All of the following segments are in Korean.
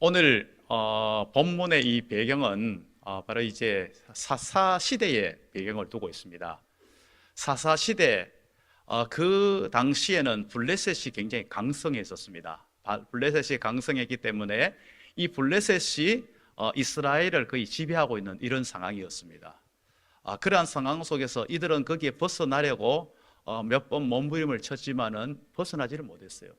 오늘 본문의 이 배경은 바로 이제 사사 시대의 배경을 두고 있습니다. 사사 시대 그 당시에는 블레셋이 굉장히 강성했었습니다. 블레셋이 강성했기 때문에 이 블레셋이 이스라엘을 거의 지배하고 있는 이런 상황이었습니다. 그러한 상황 속에서 이들은 거기에 벗어나려고 몇 번 몸부림을 쳤지만은 벗어나지를 못했어요.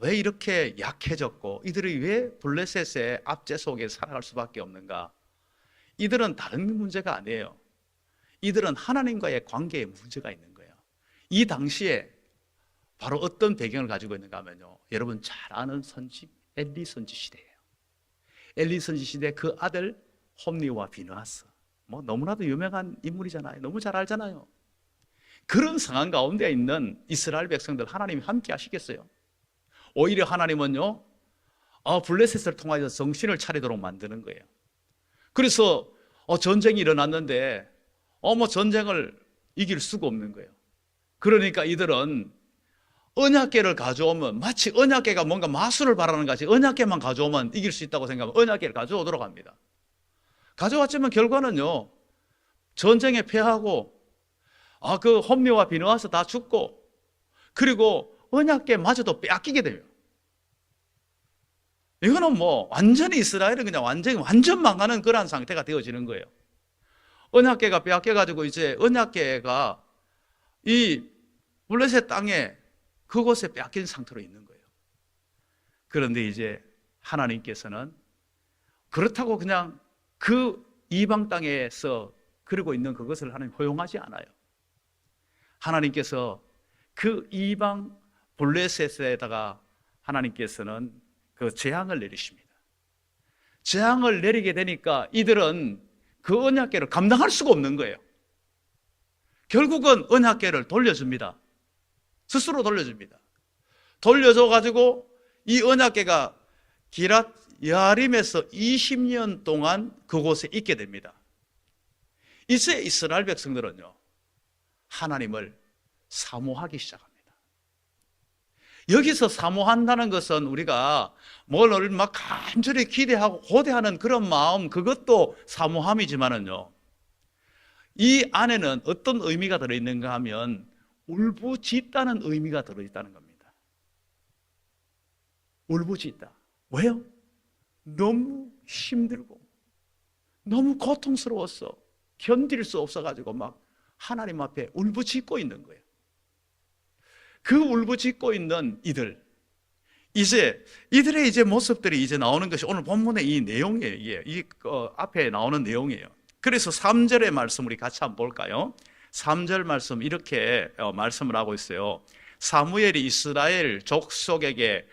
왜 이렇게 약해졌고 이들이 왜 블레셋의 압제 속에 살아갈 수밖에 없는가? 이들은 다른 문제가 아니에요. 이들은 하나님과의 관계에 문제가 있는 거예요. 이 당시에 바로 어떤 배경을 가지고 있는가 하면요, 여러분 잘 아는 선지 엘리 선지 시대예요. 엘리 선지 시대 그 아들 홈리와 비느하스, 너무나도 유명한 인물이잖아요. 너무 잘 알잖아요. 그런 상황 가운데 있는 이스라엘 백성들 하나님이 함께 하시겠어요? 오히려 하나님은요, 블레셋을 통하여서 정신을 차리도록 만드는 거예요. 그래서 전쟁이 일어났는데 전쟁을 이길 수가 없는 거예요. 그러니까 이들은 언약궤를 가져오면 마치 언약궤가 뭔가 마술을 바라는 것이 언약궤만 가져오면 이길 수 있다고 생각하면 언약궤를 가져오도록 합니다. 가져왔지만 결과는요, 전쟁에 패하고 그 홈리와 비느하스 다 죽고, 그리고 언약궤마저도 빼앗기게 돼요. 이거는 완전히 이스라엘은 그냥 완전 망하는 그러한 상태가 되어지는 거예요. 언약궤가 빼앗겨가지고 이제 언약궤가 이 블레셋 땅에 그곳에 빼앗긴 상태로 있는 거예요. 그런데 이제 하나님께서는 그렇다고 그냥 그 이방 땅에서 그러고 있는 그것을 하나님 허용하지 않아요. 하나님께서 그 이방 블레셋에다가 하나님께서는 그 재앙을 내리십니다. 재앙을 내리게 되니까 이들은 그 언약궤를 감당할 수가 없는 거예요. 결국은 언약궤를 돌려줍니다. 스스로 돌려줍니다. 돌려줘가지고 이 언약궤가 기랏 야림에서 20년 동안 그곳에 있게 됩니다. 이제 이스라엘 백성들은요, 하나님을 사모하기 시작합니다. 여기서 사모한다는 것은 우리가 뭘 막 간절히 기대하고 고대하는 그런 마음, 그것도 사모함이지만은요, 이 안에는 어떤 의미가 들어있는가 하면 울부짖다는 의미가 들어있다는 겁니다. 울부짖다. 왜요? 너무 힘들고 너무 고통스러웠어. 견딜 수 없어가지고 막 하나님 앞에 울부짖고 있는 거예요. 그 울부짖고 있는 이제 이들의 이제 모습들이 이제 나오는 것이 오늘 본문의 이 내용이에요. 앞에 나오는 내용이에요. 그래서 3절의 말씀 우리 같이 한번 볼까요? 3절 말씀 이렇게 말씀을 하고 있어요. 사무엘이 이스라엘 족속에게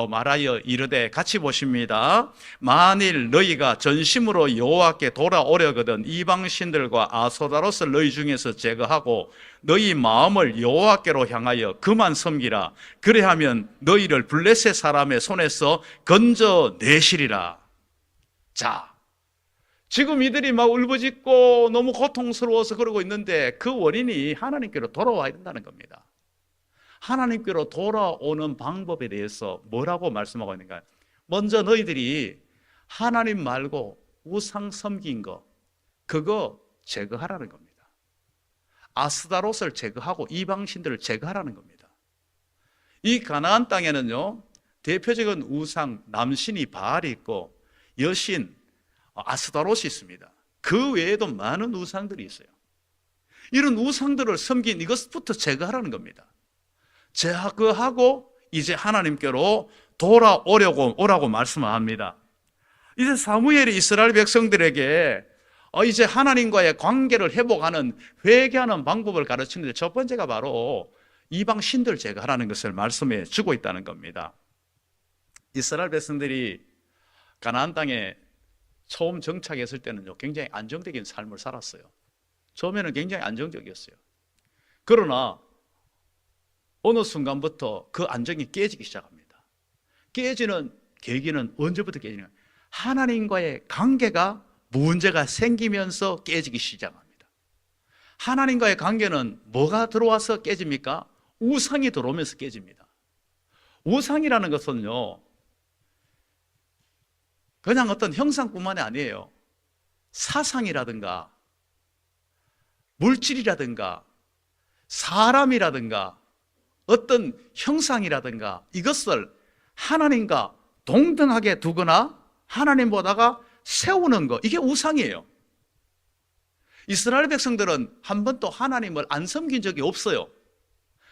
말하여 이르되, 같이 보십니다. 만일 너희가 전심으로 여호와께 돌아오려거든 이방 신들과 아스타롯을 너희 중에서 제거하고 너희 마음을 여호와께로 향하여 그만 섬기라. 그래하면 너희를 블레셋 사람의 손에서 건져내시리라. 자, 지금 이들이 막 울부짖고 너무 고통스러워서 그러고 있는데 그 원인이 하나님께로 돌아와야 된다는 겁니다. 하나님께로 돌아오는 방법에 대해서 뭐라고 말씀하고 있는가요? 먼저 너희들이 하나님 말고 우상 섬긴 거, 그거 제거하라는 겁니다. 아스타롯을 제거하고 이방신들을 제거하라는 겁니다. 이 가나안 땅에는요, 대표적인 우상, 남신이 바알이 있고 여신 아스타롯이 있습니다. 그 외에도 많은 우상들이 있어요. 이런 우상들을 섬긴 이것부터 제거하라는 겁니다. 제거하고 이제 하나님께로 오라고 말씀을 합니다. 이제 사무엘이 이스라엘 백성들에게 이제 하나님과의 관계를 회복하는, 회개하는 방법을 가르치는데 첫 번째가 바로 이방 신들 제거하라는 것을 말씀해 주고 있다는 겁니다. 이스라엘 백성들이 가나안 땅에 처음 정착했을 때는요, 굉장히 안정적인 삶을 살았어요. 처음에는 굉장히 안정적이었어요. 그러나 어느 순간부터 그 안정이 깨지기 시작합니다. 깨지는 계기는 언제부터 깨지냐? 하나님과의 관계가 문제가 생기면서 깨지기 시작합니다. 하나님과의 관계는 뭐가 들어와서 깨집니까? 우상이 들어오면서 깨집니다. 우상이라는 것은요, 그냥 어떤 형상뿐만이 아니에요. 사상이라든가 물질이라든가 사람이라든가 어떤 형상이라든가 이것을 하나님과 동등하게 두거나 하나님보다가 세우는 것, 이게 우상이에요. 이스라엘 백성들은 한 번도 하나님을 안 섬긴 적이 없어요.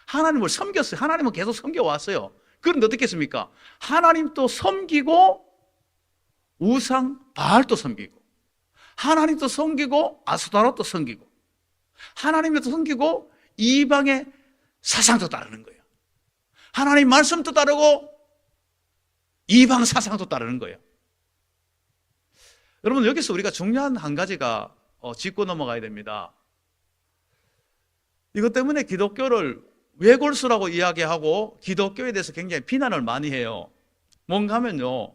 하나님을 섬겼어요. 하나님은 계속 섬겨왔어요. 그런데 어떻게 했습니까? 하나님도 섬기고 우상 바알도 섬기고 하나님도 섬기고 아스타롯도 섬기고 하나님도 섬기고 이방의 사상도 따르는 거예요. 하나님 말씀도 따르고 이방 사상도 따르는 거예요. 여러분, 여기서 우리가 중요한 한 가지가 짚고 넘어가야 됩니다. 이것 때문에 기독교를 외골수라고 이야기하고 기독교에 대해서 굉장히 비난을 많이 해요. 뭔가 하면요,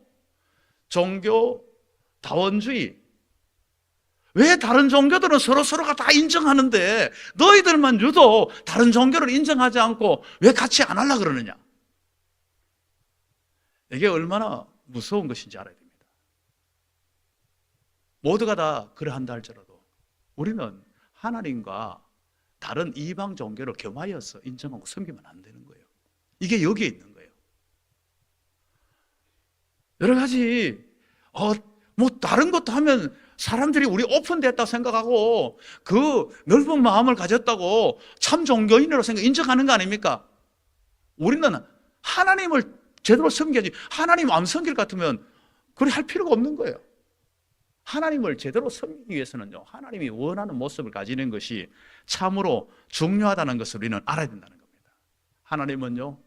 종교 다원주의. 왜 다른 종교들은 서로가 다 인정하는데 너희들만 유독 다른 종교를 인정하지 않고 왜 같이 안 하려고 그러느냐? 이게 얼마나 무서운 것인지 알아야 됩니다. 모두가 다 그래 한다 할지라도 우리는 하나님과 다른 이방 종교를 겸하여서 인정하고 섬기면 안 되는 거예요. 이게 여기에 있는 거예요. 여러 가지 뭐 다른 것도 하면 사람들이 우리 오픈됐다고 생각하고 그 넓은 마음을 가졌다고 참 종교인으로 인정하는 거 아닙니까? 우리는 하나님을 제대로 섬겨야지. 하나님 안 섬길 것 같으면 그래 할 필요가 없는 거예요. 하나님을 제대로 섬기기 위해서는요, 하나님이 원하는 모습을 가지는 것이 참으로 중요하다는 것을 우리는 알아야 된다는 겁니다. 하나님은요,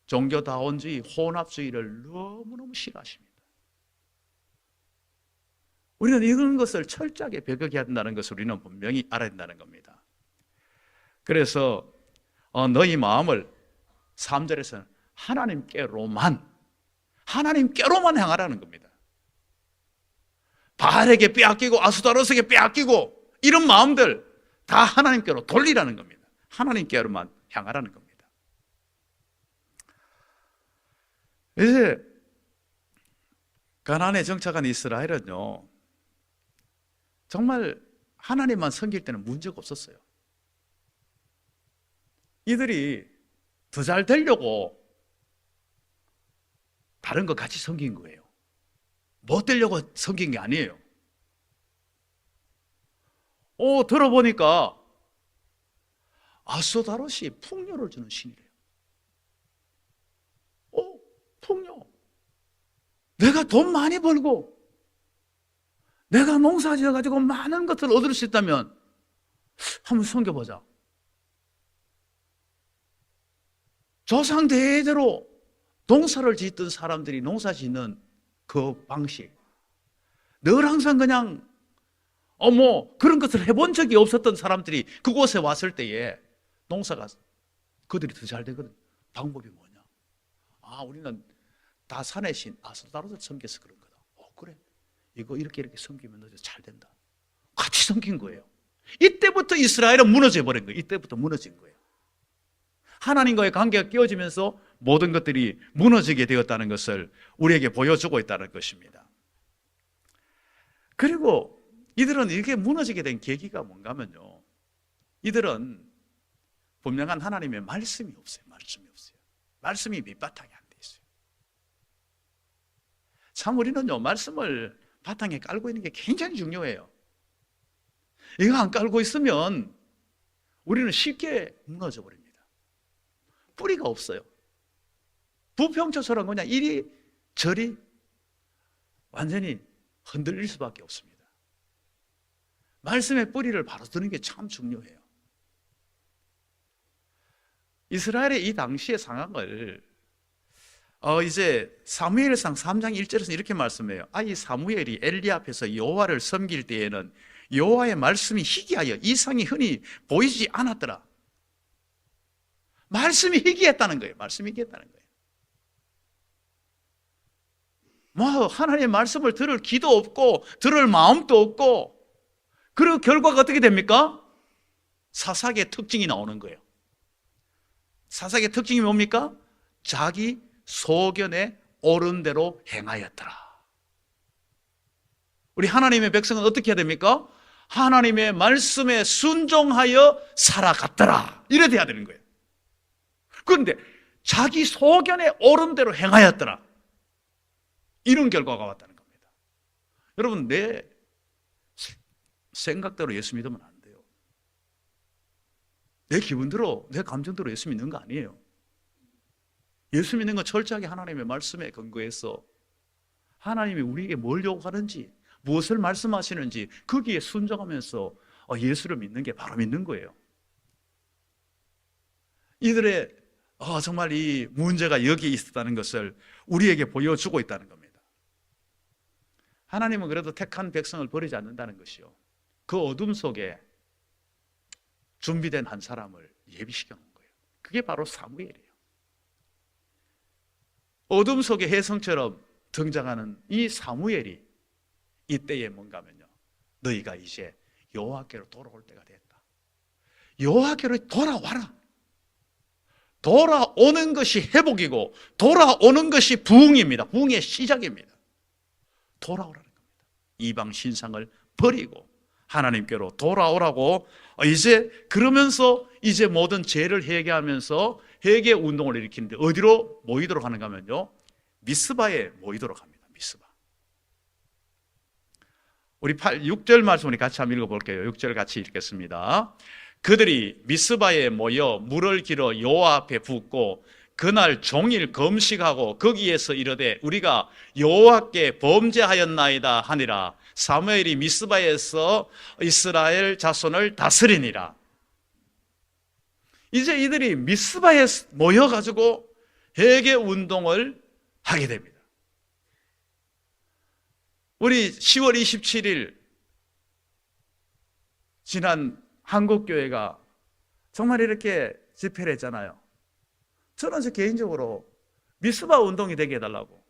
종교다원주의, 혼합주의를 너무너무 싫어하십니다. 우리는 이런 것을 철저하게 배격해야 된다는 것을 우리는 분명히 알아야 된다는 겁니다. 그래서 너희 마음을 3절에서는 하나님께로만 향하라는 겁니다. 바알에게 빼앗기고 아스타롯에게 빼앗기고 이런 마음들 다 하나님께로 돌리라는 겁니다. 하나님께로만 향하라는 겁니다. 이제 가나안에 정착한 이스라엘은요, 정말 하나님만 섬길 때는 문제가 없었어요. 이들이 더 잘 되려고 다른 거 같이 섬긴 거예요. 뭐 되려고 섬긴 게 아니에요. 들어보니까 아스타롯이 풍요를 주는 신이래요. 풍요. 내가 돈 많이 벌고 내가 농사 지어가지고 많은 것을 얻을 수 있다면 한번 섬겨보자. 조상 대대로 농사를 짓던 사람들이 농사 짓는 그 방식, 늘 항상 그냥 그런 것을 해본 적이 없었던 사람들이 그곳에 왔을 때에 농사가 그들이 더 잘 되거든. 방법이 뭐냐? 우리는 다 산의 신 아스타롯을 섬겨서 그런 거다. 그래, 이거 이렇게 섬기면 너 잘 된다. 같이 섬긴 거예요. 이때부터 이스라엘은 무너져 버린 거예요. 이때부터 무너진 거예요. 하나님과의 관계가 깨어지면서 모든 것들이 무너지게 되었다는 것을 우리에게 보여주고 있다는 것입니다. 그리고 이들은 이렇게 무너지게 된 계기가 뭔가 하면요, 이들은 분명한 하나님의 말씀이 없어요. 말씀이 밑바탕이 안 돼 있어요. 참 우리는요, 말씀을 바탕에 깔고 있는 게 굉장히 중요해요. 이거 안 깔고 있으면 우리는 쉽게 무너져 버립니다. 뿌리가 없어요. 부평초처럼 그냥 이리저리 완전히 흔들릴 수밖에 없습니다. 말씀의 뿌리를 바로 드는 게 참 중요해요. 이스라엘의 이 당시의 상황을 이제 사무엘상 3장 1절에서 이렇게 말씀해요. 이 사무엘이 엘리 앞에서 여호와를 섬길 때에는 여호와의 말씀이 희귀하여 이상이 흔히 보이지 않았더라. 말씀이 희귀했다는 거예요. 하나님의 말씀을 들을 기도 없고 들을 마음도 없고, 그리고 결과가 어떻게 됩니까? 사사기의 특징이 나오는 거예요. 사사기의 특징이 뭡니까? 자기 소견에 옳은 대로 행하였더라. 우리 하나님의 백성은 어떻게 해야 됩니까? 하나님의 말씀에 순종하여 살아갔더라. 이래 돼야 되는 거예요. 그런데 자기 소견에 옳은 대로 행하였더라. 이런 결과가 왔다는 겁니다. 여러분, 내 생각대로 예수 믿으면 안 돼요. 내 기분대로, 내 감정대로 예수 믿는 거 아니에요. 예수 믿는 건 철저하게 하나님의 말씀에 근거해서 하나님이 우리에게 뭘 요구하는지, 무엇을 말씀하시는지 거기에 순종하면서 예수를 믿는 게 바로 믿는 거예요. 이들의 정말 이 문제가 여기에 있었다는 것을 우리에게 보여주고 있다는 겁니다. 하나님은 그래도 택한 백성을 버리지 않는다는 것이요, 그 어둠 속에 준비된 한 사람을 예비시켜 놓은 거예요. 그게 바로 사무엘이에요. 어둠 속의 혜성처럼 등장하는 이 사무엘이 이때에 뭔가 하면요, 너희가 이제 여호와께로 돌아올 때가 됐다. 여호와께로 돌아와라. 돌아오는 것이 회복이고 돌아오는 것이 부흥입니다. 부흥의 시작입니다. 돌아오라는 겁니다. 이방 신상을 버리고 하나님께로 돌아오라고, 이제 그러면서 이제 모든 죄를 회개하면서 회개 운동을 일으키는데 어디로 모이도록 하는가 하면요, 미스바에 모이도록 합니다. 미스바. 우리 6절 말씀 우리 같이 한번 읽어볼게요. 6절 같이 읽겠습니다. 그들이 미스바에 모여 물을 길어 여호와 앞에 붓고 그날 종일 금식하고 거기에서 이르되 우리가 여호와께 범죄하였나이다 하니라. 사무엘이 미스바에서 이스라엘 자손을 다스리니라. 이제 이들이 미스바에 모여가지고 회개 운동을 하게 됩니다. 우리 10월 27일 지난 한국교회가 정말 이렇게 집회를 했잖아요. 저는 개인적으로 미스바 운동이 되게 해달라고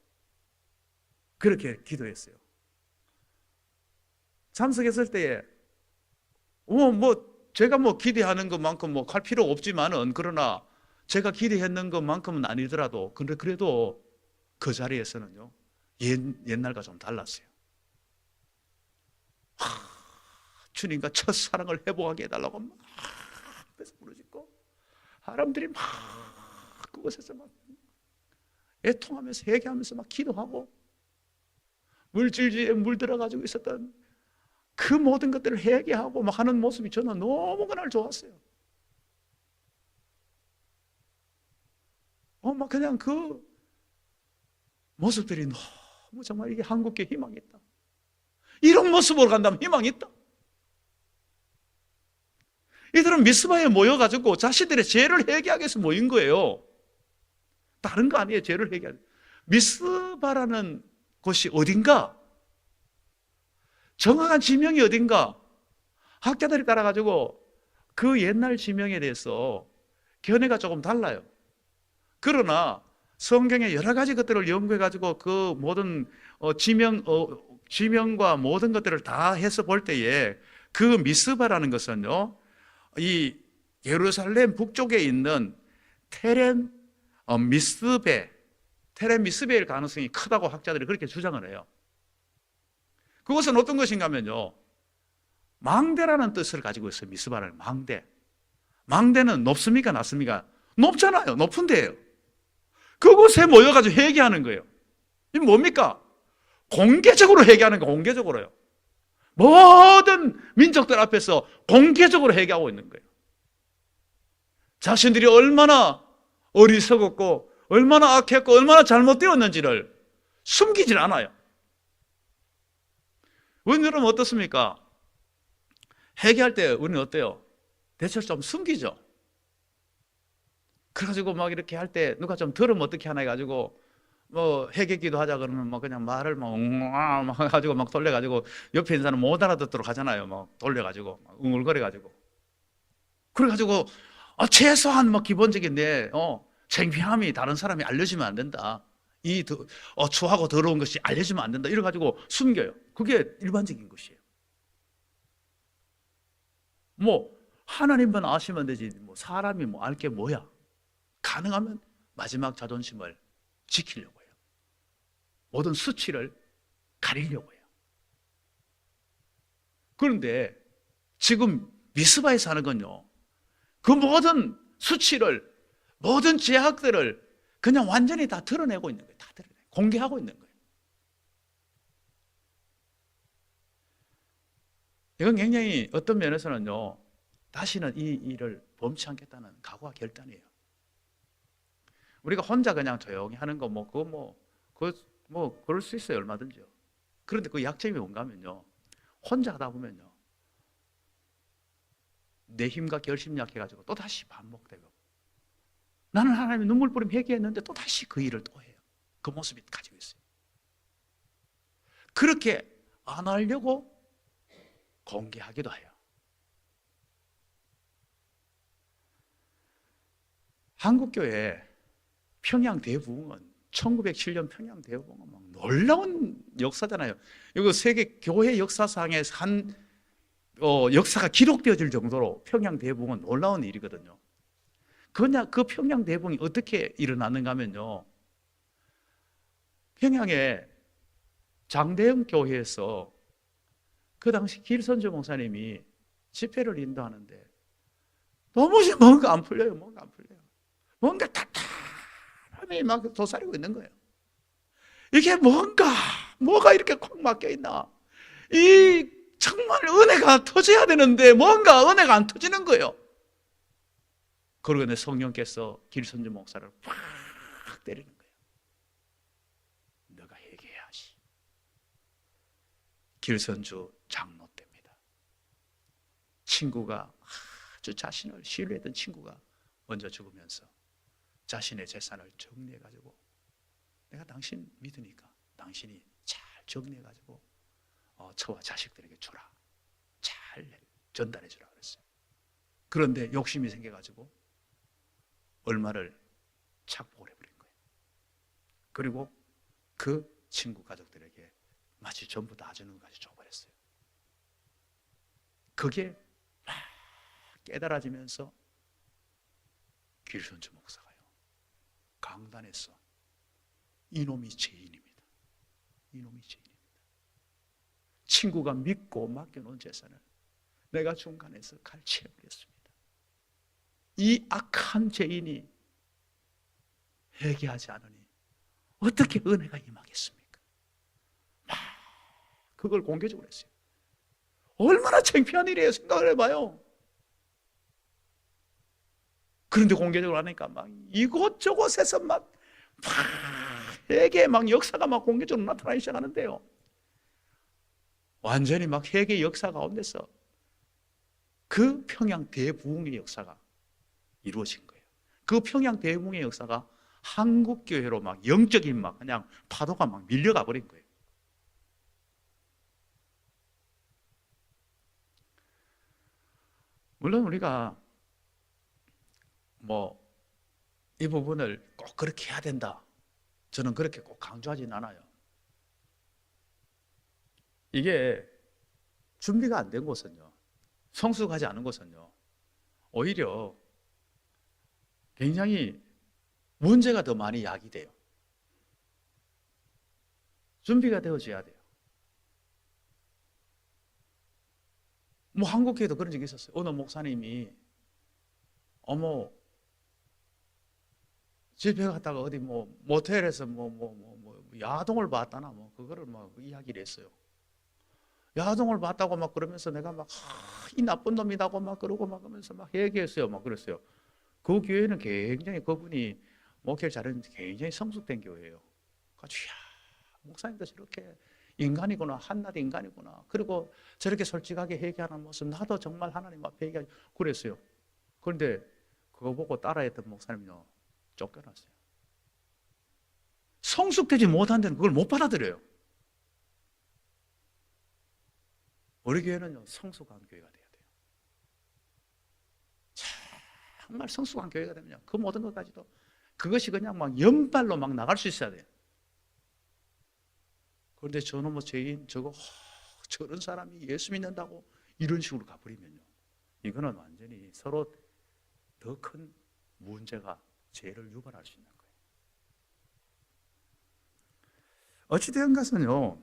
그렇게 기도했어요. 참석했을 때에 제가 기대하는 것만큼 할 필요 없지만은, 그러나 제가 기대했는 것만큼은 아니더라도 그래도 그 자리에서는요, 옛날과 좀 달랐어요. 주님과 첫사랑을 회복하게 해달라고 막 앞에서 부르짖고 사람들이 막 그곳에서 막 애통하면서 회개하면서 막 기도하고 물질주의에 물들어가지고 있었던 그 모든 것들을 회개하고 막 하는 모습이 저는 너무 그날 좋았어요. 막 그냥 그 모습들이 너무 정말 이게 한국교회 희망이 있다. 이런 모습으로 간다면 희망이 있다. 이들은 미스바에 모여가지고 자신들의 죄를 회개하기 위해서 모인 거예요. 다른 거 아니에요. 죄를 회개하기. 미스바라는 곳이 어딘가? 정확한 지명이 어딘가? 학자들이 따라가지고 그 옛날 지명에 대해서 견해가 조금 달라요. 그러나 성경의 여러 가지 것들을 연구해가지고 그 모든 지명과 모든 것들을 다 해서 볼 때에 그 미스바라는 것은요, 이 예루살렘 북쪽에 있는 테렌 미스베일 가능성이 크다고 학자들이 그렇게 주장을 해요. 그것은 어떤 것인가 하면요, 망대라는 뜻을 가지고 있어요. 미스바라는 망대. 망대는 높습니까? 낮습니까? 높잖아요. 높은 데예요. 그곳에 모여가지고 회개하는 거예요. 이 뭡니까? 공개적으로 회개하는 거, 공개적으로요. 모든 민족들 앞에서 공개적으로 회개하고 있는 거예요. 자신들이 얼마나 어리석었고 얼마나 악했고 얼마나 잘못되었는지를 숨기질 않아요. 우리는 어떻습니까? 회개할 때 우리는 어때요? 대체로 좀 숨기죠. 그래가지고 막 이렇게 할 때 누가 좀 들으면 어떻게 하나 해가지고 회개기도 하자 그러면 그냥 말을 막 가지고 막 돌려가지고 옆에 있는 사람 못 알아듣도록 하잖아요. 막 돌려가지고 막 웅얼거려가지고 그래가지고 최소한 기본적인 내 창피함이 다른 사람이 알려지면 안 된다. 이 추하고 더러운 것이 알려지면 안 된다. 이래가지고 숨겨요. 그게 일반적인 것이에요. 하나님만 아시면 되지 사람이 알 게 뭐야. 가능하면 마지막 자존심을 지키려고 해요. 모든 수치를 가리려고 해요. 그런데 지금 미스바에서 하는 건요, 그 모든 수치를, 모든 죄악들을 그냥 완전히 다 드러내고 있는 거예요. 다 드러내고 공개하고 있는 거예요. 이건 굉장히 어떤 면에서는요, 다시는 이 일을 범치 않겠다는 각오와 결단이에요. 우리가 혼자 그냥 조용히 하는 거, 그럴 수 있어요. 얼마든지요. 그런데 그 약점이 뭔가 하면요, 혼자 하다 보면요, 내 힘과 결심 약해가지고 또 다시 반복되고, 나는 하나님의 눈물 뿌림 회개했는데 또 다시 그 일을 또 해요. 그 모습이 가지고 있어요. 그렇게 안 하려고 공개하기도 해요. 한국교회 평양 대부흥은 1907년 평양 대부흥은 막 놀라운 역사잖아요. 이거 세계 교회 역사상의 역사가 기록되어질 정도로 평양 대부흥은 놀라운 일이거든요. 그 평양 대부흥이 어떻게 일어났는가 하면요, 평양의 장대영 교회에서 그 당시 길선주 목사님이 집회를 인도하는데 도무지 뭔가 안 풀려요. 뭔가 답답함이 막 도사리고 있는 거예요. 이게 뭐가 이렇게 콱 막혀 있나? 이 정말 은혜가 터져야 되는데 뭔가 은혜가 안 터지는 거예요. 그러고 성령께서 길선주 목사를 팍 때리는 거예요. 너가 회개해야지. 길선주 장로 때입니다. 친구가 아주 자신을 신뢰했던 친구가 먼저 죽으면서 자신의 재산을 정리해가지고, 내가 당신 믿으니까 당신이 잘 정리해가지고 저와 자식들에게 주라, 잘 전달해 주라 그랬어요. 그런데 욕심이 생겨가지고 얼마를 착복을 해버린 거예요. 그리고 그 친구 가족들에게 마치 전부 다 주는 것까지 줘버렸어요. 그게 막 깨달아지면서 길선주 목사가요, 강단에서 이놈이 죄인입니다. 친구가 믿고 맡겨놓은 재산을 내가 중간에서 갈취해버렸습니다. 이 악한 죄인이 회개하지 않으니 어떻게 은혜가 임하겠습니까? 막 그걸 공개적으로 했어요. 얼마나 창피한 일이에요. 생각을 해봐요. 그런데 공개적으로 하니까 막 이곳저곳에서 막 회개 막 역사가 막 공개적으로 나타나기 시작하는데요, 완전히 막 회개 역사 가운데서 그 평양 대부흥의 역사가 이루어진 거예요. 그 평양 대부흥의 역사가 한국 교회로 막 영적인 막 그냥 파도가 막 밀려가 버린 거예요. 물론 우리가 이 부분을 꼭 그렇게 해야 된다, 저는 그렇게 꼭 강조하진 않아요. 이게 준비가 안 된 곳은요, 성숙하지 않은 곳은요, 오히려 굉장히 문제가 더 많이 야기돼요. 준비가 되어져야 돼요. 한국교회도 그런 적이 있었어요. 어느 목사님이 집회 갔다가 어디 모텔에서 야동을 봤다나 그거를 이야기를 했어요. 야동을 봤다고 막 그러면서 내가 이 나쁜 놈이라고 막 그러고 막 하면서 막 얘기했어요. 막 그랬어요. 그 교회는 굉장히 그분이 목회를 잘했는데 굉장히 성숙된 교회예요. 그래서 목사님도 저렇게 인간이구나, 한낱 인간이구나. 그리고 저렇게 솔직하게 얘기하는 모습, 나도 정말 하나님 앞에 얘기하지 그랬어요. 그런데 그거 보고 따라했던 목사님요, 쫓겨났어요. 성숙되지 못한 데는 그걸 못 받아들여요. 우리 교회는요, 성숙한 교회가 돼야 돼요. 정말 성숙한 교회가 되면요, 그 모든 것까지도 그것이 그냥 연발로 나갈 수 있어야 돼요. 그런데 저놈의 죄인 저런 사람이 예수 믿는다고 이런 식으로 가버리면요, 이거는 완전히 서로 더 큰 문제가, 죄를 유발할 수 있는 거예요. 어찌되었건 것은요,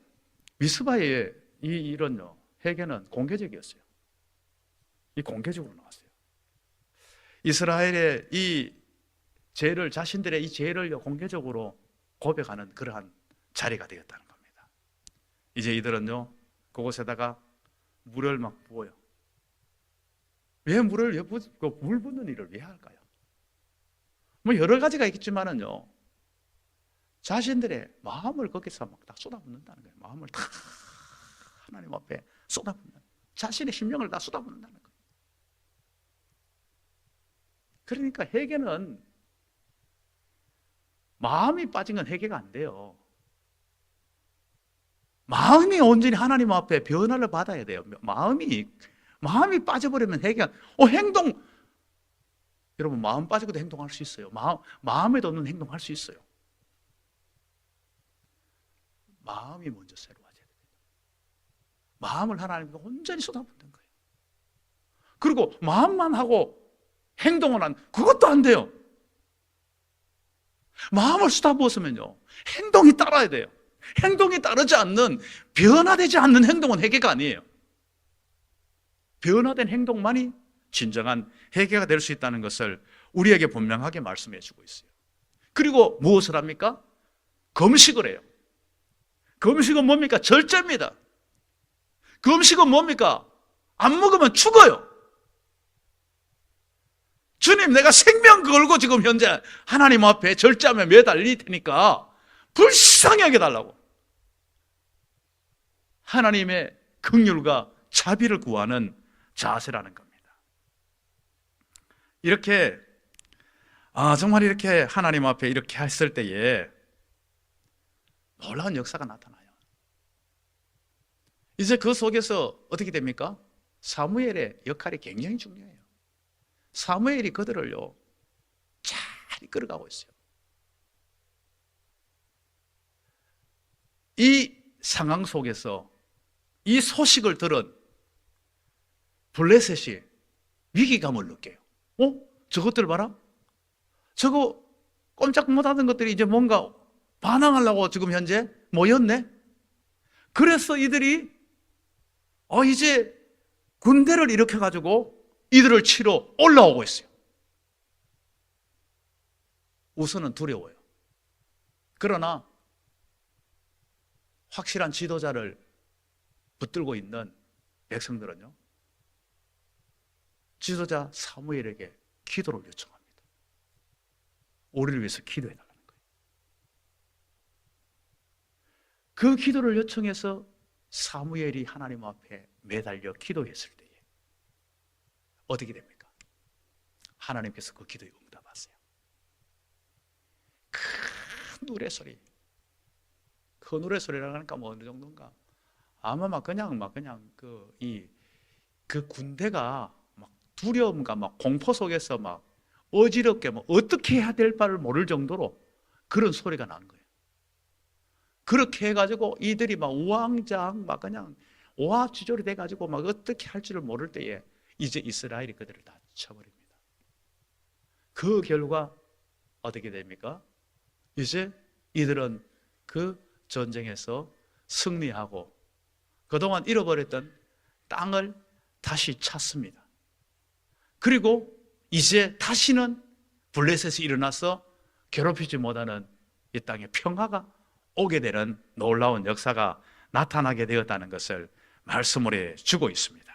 미스바의 이 일은요, 회개는 공개적이었어요. 이 공개적으로 나왔어요. 이스라엘의 이 죄를, 자신들의 이 죄를 공개적으로 고백하는 그러한 자리가 되었다는 겁니다. 이제 이들은요, 그곳에다가 물을 막 부어요. 왜 물 붓는 일을 왜 할까요? 뭐 여러 가지가 있겠지만은요, 자신들의 마음을 거기서 막 다 쏟아붓는다는 거예요. 마음을 다 하나님 앞에 쏟아붓는, 자신의 심령을 다 쏟아붓는다는 거예요. 그러니까 회개는 마음이 빠진 건 회개가 안 돼요. 마음이 온전히 하나님 앞에 변화를 받아야 돼요. 마음이 빠져버리면 회개가, 여러분, 마음 빠지고도 행동할 수 있어요. 마음에도 없는 행동할 수 있어요. 마음이 먼저 새로워져야 돼요. 마음을 하나님께 온전히 쏟아붓는 거예요. 그리고 마음만 하고 행동은 그것도 안 돼요. 마음을 쏟아부었으면요, 행동이 따라야 돼요. 행동이 따르지 않는, 변화되지 않는 행동은 회개가 아니에요. 변화된 행동만이 진정한 회개가 될 수 있다는 것을 우리에게 분명하게 말씀해 주고 있어요. 그리고 무엇을 합니까? 금식을 해요. 금식은 뭡니까? 절제입니다. 금식은 뭡니까? 안 먹으면 죽어요. 주님, 내가 생명 걸고 지금 현재 하나님 앞에 절제하며 매달릴 테니까 불쌍히 하게 달라고. 하나님의 긍휼과 자비를 구하는 자세라는 겁니다. 이렇게 정말 이렇게 하나님 앞에 이렇게 했을 때에 놀라운 역사가 나타나요. 이제 그 속에서 어떻게 됩니까? 사무엘의 역할이 굉장히 중요해요. 사무엘이 그들을요, 잘 이끌어가고 있어요. 이 상황 속에서 이 소식을 들은 블레셋이 위기감을 느껴요. 저것들 봐라. 저거 꼼짝 못하던 것들이 이제 뭔가 반항하려고 지금 현재 모였네. 그래서 이들이 이제 군대를 일으켜가지고 이들을 치러 올라오고 있어요. 우선은 두려워요. 그러나 확실한 지도자를 붙들고 있는 백성들은요, 지도자 사무엘에게 기도를 요청합니다. 우리를 위해서 기도해달라는 거예요. 그 기도를 요청해서 사무엘이 하나님 앞에 매달려 기도했을 때에 어떻게 됩니까? 하나님께서 그 기도에 응답하세요. 큰 노래소리. 그 노래소리라고 하니까 뭐 어느 정도인가? 아마 그냥 그 군대가 막 두려움과 막 공포 속에서 막 어지럽게 뭐 어떻게 해야 될 바를 모를 정도로 그런 소리가 난 거예요. 그렇게 해가지고 이들이 막 우왕좌왕 막 그냥 오합지졸이 돼가지고 막 어떻게 할 줄을 모를 때에 이제 이스라엘이 그들을 다 쳐버립니다. 그 결과 어떻게 됩니까? 이제 이들은 그 전쟁에서 승리하고 그동안 잃어버렸던 땅을 다시 찾습니다. 그리고 이제 다시는 블레셋이 일어나서 괴롭히지 못하는 이 땅에 평화가 오게 되는 놀라운 역사가 나타나게 되었다는 것을 말씀을 해주고 있습니다.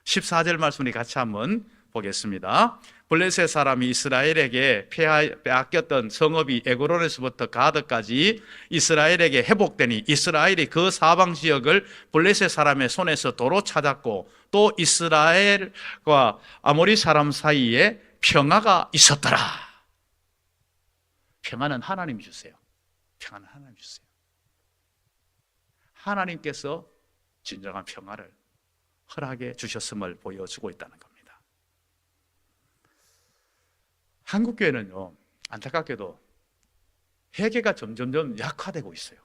14절 말씀을 같이 한번 보겠습니다. 블레셋 사람이 이스라엘에게 빼앗겼던 성읍이 에그론에서부터 가드까지 이스라엘에게 회복되니 이스라엘이 그 사방 지역을 블레셋 사람의 손에서 도로 찾았고 또 이스라엘과 아모리 사람 사이에 평화가 있었더라. 평화는 하나님이 주세요. 평화는 하나님이 주세요. 하나님께서 진정한 평화를 허락해 주셨음을 보여주고 있다는 겁니다. 한국교회는요, 안타깝게도 회개가 점점점 약화되고 있어요.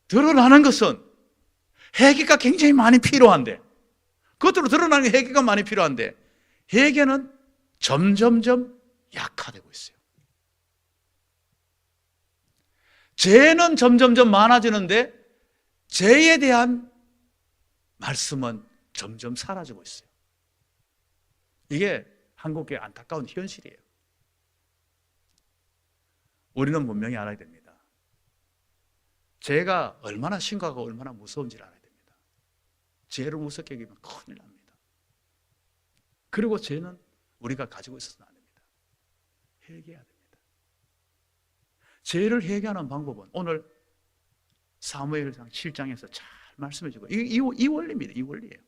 드러나는 것은 회개가 굉장히 많이 필요한데, 겉으로 드러나는 회개가 많이 필요한데, 회개는 점점점 약화되고 있어요. 죄는 점점점 많아지는데 죄에 대한 말씀은 점점 사라지고 있어요. 이게 한국의 안타까운 현실이에요. 우리는 분명히 알아야 됩니다. 죄가 얼마나 심각하고 얼마나 무서운지를 알아야 됩니다. 죄를 무섭게 여기면 큰일 납니다. 그리고 죄는 우리가 가지고 있어서는 안 됩니다. 회개해야 됩니다. 죄를 회개하는 방법은 오늘 사무엘상 7장에서 잘 말씀해 주고 이 원리입니다. 이 원리예요.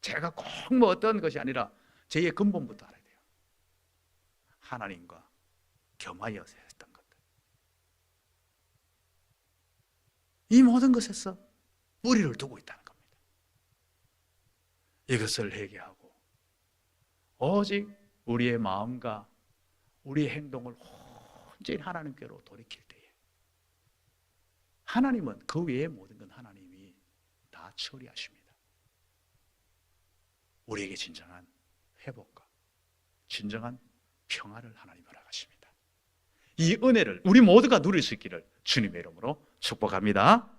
죄가 꼭 뭐 어떤 것이 아니라 죄의 근본부터 알아야 돼요. 하나님과 겸하여 했던 것들. 이 모든 것에서 뿌리를 두고 있다는 겁니다. 이것을 회개하고 오직 우리의 마음과 우리의 행동을 온전히 하나님께로 돌이킬 때에 하나님은 그 외의 모든 건 하나님이 다 처리하십니다. 우리에게 진정한 회복과 진정한 평화를 하나님 허락하십니다. 이 은혜를 우리 모두가 누릴 수 있기를 주님의 이름으로 축복합니다.